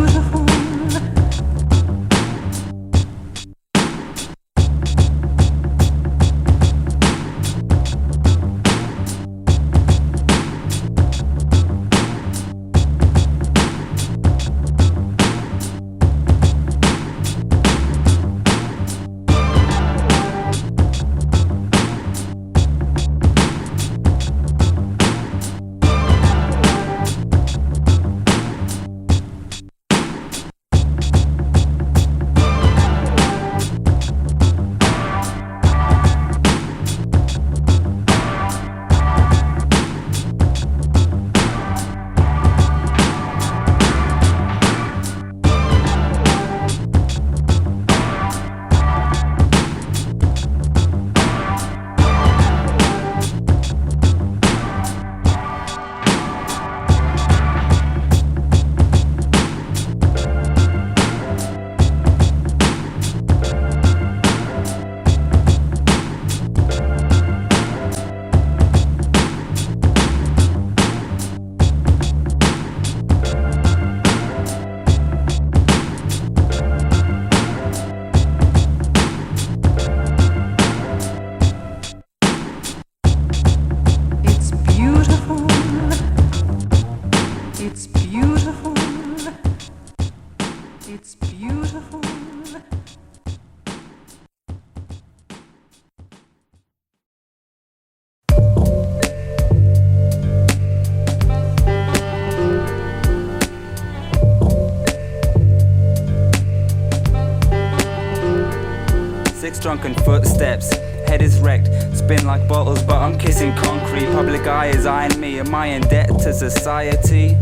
Drunken footsteps, head is wrecked, spin like bottles, but I'm kissing concrete. Public eye is eyeing me, am I in debt to society?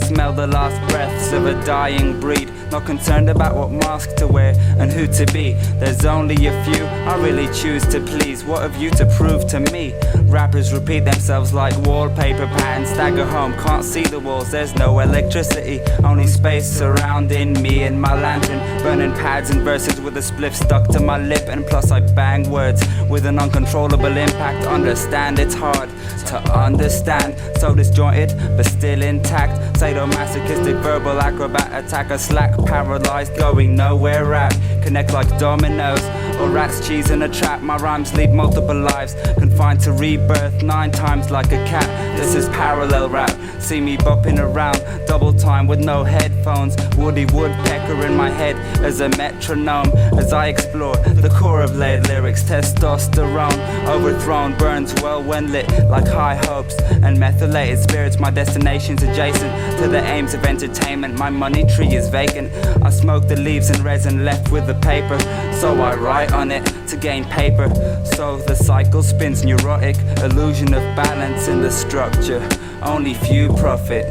Smell the last breaths of a dying breed. Not concerned about what mask to wear and who to be. There's only a few I really choose to please. What have you to prove to me? Rappers repeat themselves like wallpaper patterns. Stagger home, can't see the walls, there's no electricity. Only space surrounding me and my lantern. Burning pads and verses with a spliff stuck to my lip. And plus I bang words with an uncontrollable impact. Understand it's hard to understand. So disjointed but still intact. Sadomasochistic verbal acrobat attacker. Slack paralyzed going nowhere. Rap connect like dominoes or rats cheese in a trap. My rhymes lead multiple lives, confined to rebirth 9 times like a cat. This is parallel rap. See me bopping around double time with no headphones. Woody woodpecker in my head as a metronome. As I explore the core of laid lyrics. Testosterone overthrown burns well when lit like high hopes and methylated spirits. My destination's adjacent to the aims of entertainment. My money tree is vacant. I smoke the leaves and resin left with the paper. So I write on it to gain paper. So the cycle spins neurotic. Illusion of balance in the structure. Only few profit.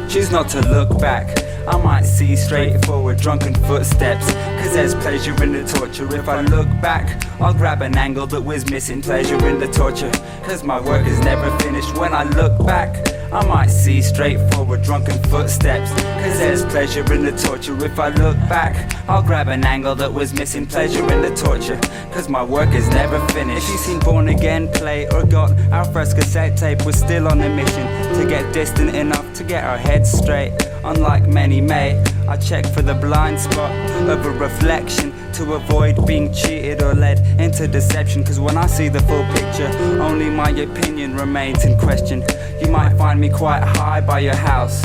Choose not to look back. I might see straightforward drunken footsteps, cause there's pleasure in the torture. If I look back, I'll grab an angle that was missing. Pleasure in the torture, cause my work is never finished. When I look back, I might see straightforward drunken footsteps, cause there's pleasure in the torture. If I look back, I'll grab an angle that was missing. Pleasure in the torture, cause my work is never finished. If you seen Born Again play or got our first cassette tape, we're still on a mission to get distant enough to get our heads straight. Unlike many may, I check for the blind spot of a reflection to avoid being cheated or led into deception. Cause when I see the full picture, only my opinion remains in question. You might find me quite high by your house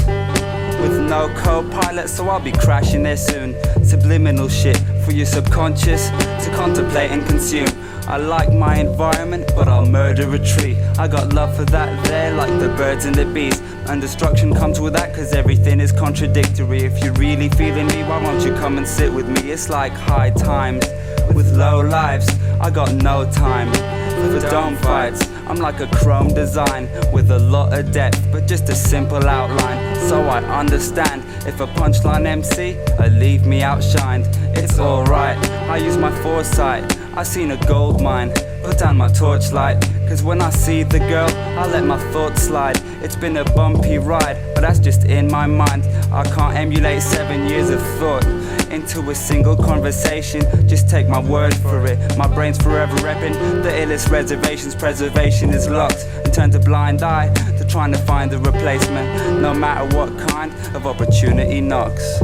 with no co-pilot, so I'll be crashing there soon. Subliminal shit for your subconscious to contemplate and consume. I like my environment, but I'll murder a tree. I got love for that there, like the birds and the bees. And destruction comes with that, cause everything is contradictory. If you're really feeling me, why won't you come and sit with me? It's like high times with low lives. I got no time for dome fights. I'm like a chrome design with a lot of depth, but just a simple outline. So I understand If a punchline MC, leave me outshined. It's alright, I use my foresight. I seen a gold mine, put down my torchlight. Cause when I see the girl, I let my thoughts slide. It's been a bumpy ride, but that's just in my mind. I can't emulate 7 years of thought into a single conversation. Just take my word for it. My brain's forever repping the illest reservations. Preservation is locked and turned a blind eye to trying to find a replacement, no matter what kind of opportunity knocks.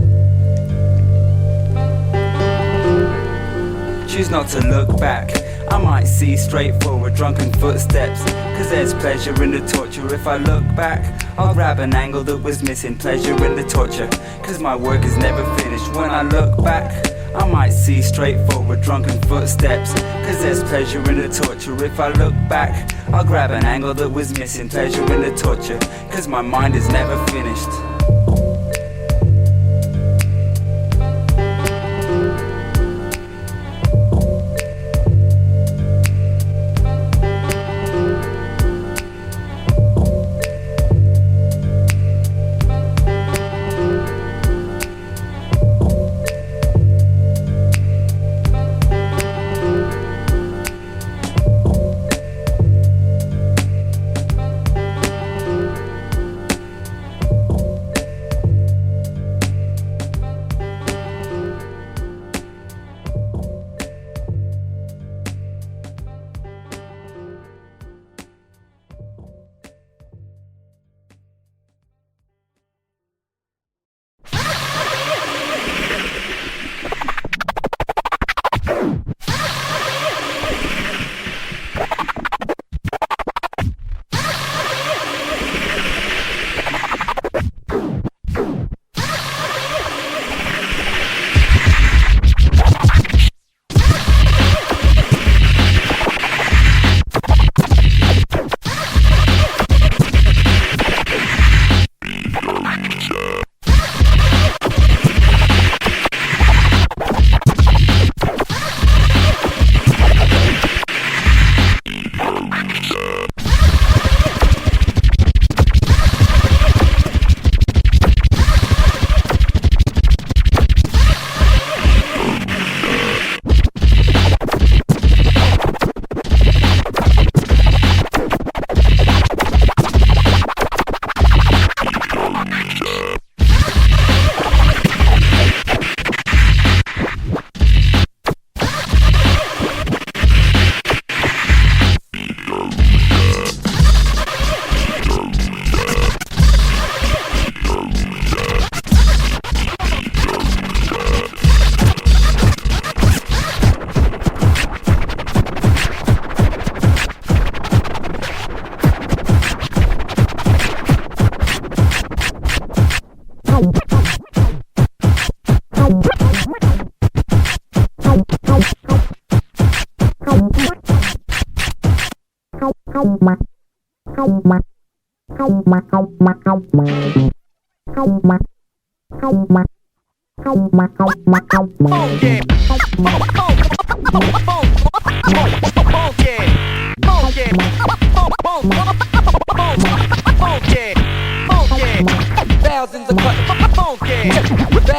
Choose not to look back. I might see straightforward drunken footsteps, cause there's pleasure in the torture. If I look back, I'll grab an angle that was missing. Pleasure in the torture, cause my work is never finished. When I look back, I might see straightforward drunken footsteps, cause there's pleasure in the torture. If I look back, I'll grab an angle that was missing. Pleasure in the torture, cause my mind is never finished.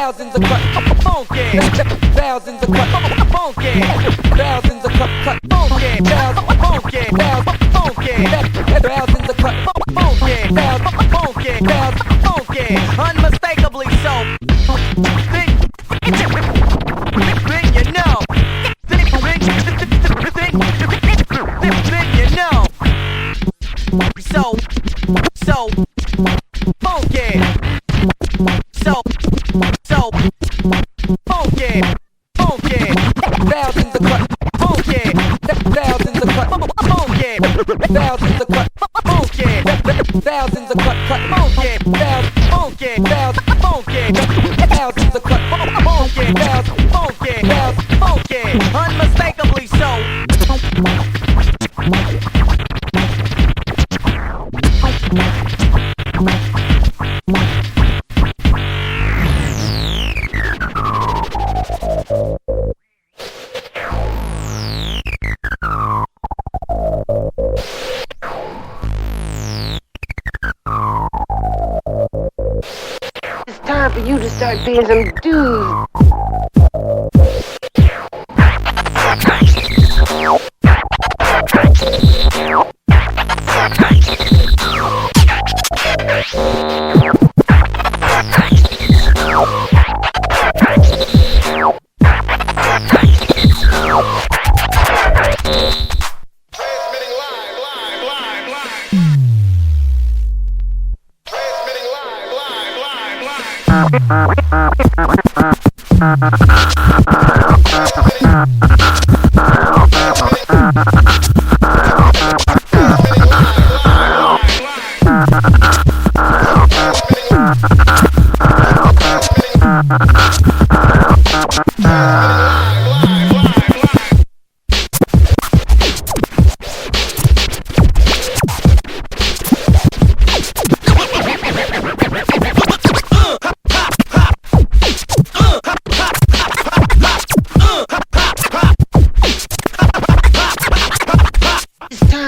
Thousands of cut, funky. Thousands of cut, funky. Thousands of cut, funky. Thousands of cut, funky. Funky, funky. Thousands of cut, funky. Funky, funky. Unmistakably so. Then you know. Then you know. So funky. So funky. Funky. Thousands of cut, funky. Thousands of cut, funky. Thousands of cut, funky. Thousands of cut, funky. Funky, funky. Thousands of cut, funky. Funky, funky. Unmistakably so. for you to start paying some dues.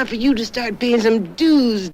For you to start paying some dues.